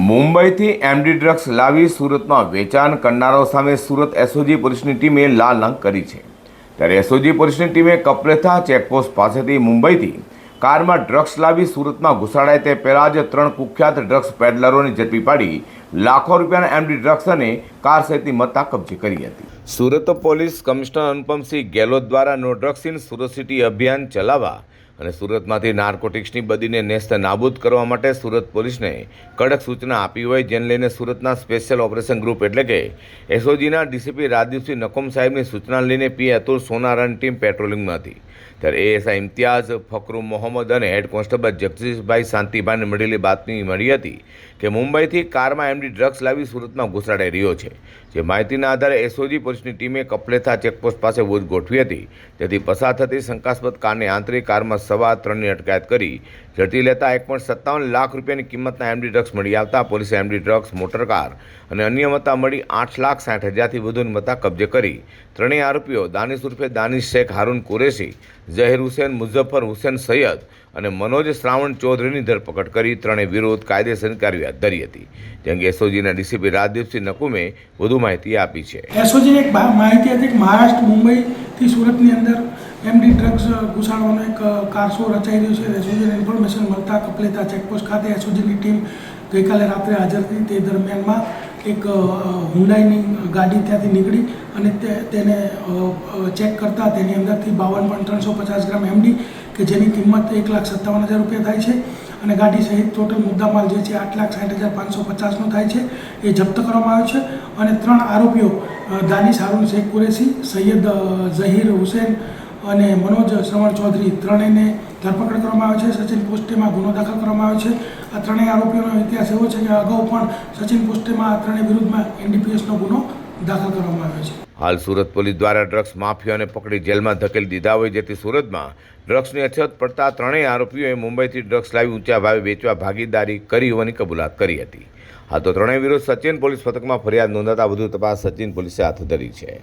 મુંબઈથી MD drugs લાવી સુરતમાં વેચાણ કરનારાઓ સામે સુરત એસઓજી પોલીસની ટીમે લાલ આંખ કરી છે। ત્યારે એસઓજી પોલીસની ટીમે કપલેથા ચેકપોસ્ટ પાસેથી મુંબઈથી કારમાં ડ્રગ્સ લાવી સુરતમાં ઘુસાડાય તે પહેલાં જ 3 કુખ્યાત ડ્રગ્સ પેડલરોને ઝડપી પાડી લાખો રૂપિયાના એમડી ડ્રગ્સ અને કાર સહિતની મત્તા કબજે કરી હતી। સુરત પોલીસ કમિશનર અનુપમસિંહ ગેહલોત દ્વારા no drugs in Surat city અભિયાન ચલાવવા અને સુરતમાંથી નાર્કોટિક્સની બદીને નેસ્ત નાબૂદ કરવા માટે સુરત પોલીસને કડક સૂચના આપી હોય, જેને લઈને સુરતના સ્પેશિયલ ઓપરેશન ગ્રુપ એટલે કે એસઓજીના ડીસીપી રાજદીપસિંહ નકુમ સાહેબની સૂચના લઈને પી અતુલ સોનારાની ટીમ પેટ્રોલિંગમાં હતી। ત્યારે એએસઆઈ ઇમ્તિયાઝ ફકરુ મોહમ્મદ અને હેડ કોન્સ્ટેબલ જગદીશભાઈ શાંતિભાઈને મળેલી બાતમી મળી હતી કે મુંબઈથી કારમાં એમડી ડ્રગ્સ લાવી સુરતમાં ઘુસાડાઈ રહ્યો છે। જે માહિતીના આધારે એસઓજી પોલીસની ટીમે કપલેથા ચેકપોસ્ટ પાસે વોચ ગોઠવી હતી, જેથી પસાર થતી શંકાસ્પદ કારની આંતરિક કારમાં સવાર 3ની અટકાયત કરી ઝડપી લેતા 1.57 લાખ રૂપિયાની કિંમતના એમડી ડ્રગ્સ મળી આવતા પોલીસે એમડી ડ્રગ્સ, મોટરકાર અને અન્ય મત્તા મળી 8,60,000થી વધુની મત્તા કબજે કરી ત્રણેય આરોપીઓ દાનિશ ઉર્ફે દાનિશ શેખ હારૂન કુરેશી, ઝહીર હુસૈન, મુઝફ્ફર હુસૈન સૈયદ અને મનોજ શ્રાવણ ચૌધરીની ધરપકડ કરી ત્રણેય વિરુદ્ધ કાયદેસરની કાર્યવાહી હાથ ધરી હતી। જે અંગે એસઓજીના ડીસીપી રાજદીપસિંહ નકુમે વધુ માહિતી આપી છે। એસઓજીને એક માહિતી હતી કે મહારાષ્ટ્ર મુંબઈથી સુરતની અંદર એમડી ડ્રગ્સ ઘુસાડવાનો એક કારસો રચાઈ રહ્યો છે। એસઓજીને ઇન્ફોર્મેશન મળતા કપલેથા ચેકપોસ્ટ ખાતે એસઓજીની ટીમ ગઈકાલે રાત્રે હાજર હતી। તે દરમિયાનમાં એક હુન્ડાઈની ગાડી ત્યાંથી નીકળી અને તેને ચેક કરતા તેની અંદરથી 52.350 ગ્રામ એમડી કે જેની કિંમત 1,57,000 રૂપિયા થાય છે અને ગાડી સહિત ટોટલ મુદ્દામાલ જે છે 8,60,550નો થાય છે એ જપ્ત કરવામાં આવ્યો છે। અને 3 આરોપીઓ દાનિશ હારૂન શેખ કુરેશી, સૈયદ ઝહીર હુસૈન અને મનોજ શ્રવણ ચૌધરી ત્રણેયને ધરપકડ કરવામાં આવે છે। સચિન પોસ્ટેમાં ગુનો દાખલ કરવામાં આવ્યો છે। આ ત્રણેય આરોપીઓનો ઇતિહાસ એવો છે કે અગાઉ પણ સચિન પોસ્ટેમાં આ ત્રણેય વિરુદ્ધમાં એનડીપીએસનો ગુનો દાખલ કરવામાં આવ્યો છે। હાલ સુરત પોલીસ દ્વારા ડ્રગ્સ માફિયાને પકડી જેલમાં ધકેલી દીધા હોય, જેથી સુરતમાં ડ્રગ્સની અછત પડતા ત્રણેય આરોપીઓએ મુંબઈથી ડ્રગ્સ લાવી ઊંચા ભાવે વેચવા ભાગીદારી કરી હોવાની કબૂલાત કરી હતી। હાલ તો ત્રણેય વિરુદ્ધ સચિન પોલીસ મથકમાં ફરિયાદ નોંધાતા વધુ તપાસ સચિન પોલીસે હાથ ધરી છે।